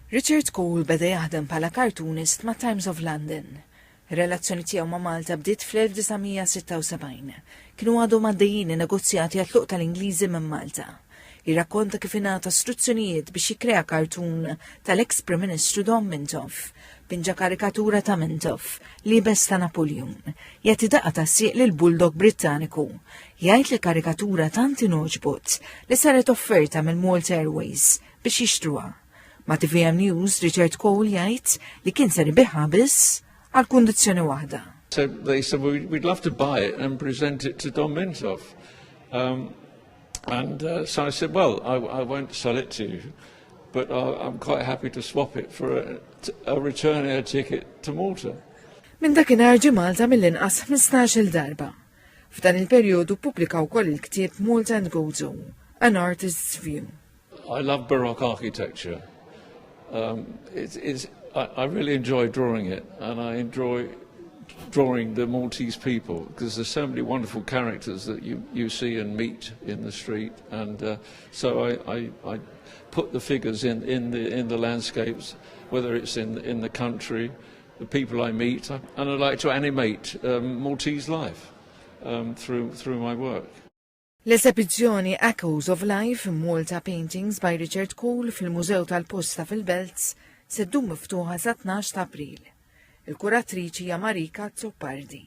Richard Cole beda jaħdem bħala cartoonist ma' Times of London. Ir-relazzjoni tiegħu ma' Malta bdiet fl-1976. Kienu għadhom għaddejjin negozjati għat-tluq tal-Ingliżi minn Malta. Jirrakkonta kif ingħata istruzzjonijiet biex jikkrea kartun tal-ex Prim Ministru Dom Mintoff, pinġa karikatura ta' Mintoff, libes ta' Napoleon, jagħti daqqa tas-sieq lil Bulldog Brittaniku. Jgħid li karikatura tant inoġbot li saret offerta mill-Malta Airways biex jixtruha. Ma' TVM News, Richard Cole jgħid li kien ser ibiħħa biss għal kundizzjoni waħda. So they said, well, we'd love to buy it and present it to Dom Mintoff. So I said, well, I won't sell it to you, but I'm quite happy to swap it for a return air ticket to Malta. Minn dakinhar ġie Malta mill-inqas 15-il darba. F'dan il-perjodu pubblika wkoll il-ktieb Malta and Goes Home, An Artist's View. I love Baroque architecture. I really enjoy drawing it, and I enjoy drawing the Maltese people, because there's so many wonderful characters that you see and meet in the street, and so I put the figures in the landscapes, whether it's in the country, the people I meet, and I like to animate Maltese life through my work. L-esibizzjoni Echoes of Life in Malta Paintings by Richard Cole fil-Mużew tal-Posta fil-Belz se ddum miftuħa sa 12 ta' April. Il-kuratriċi hija Marika Zoppardi.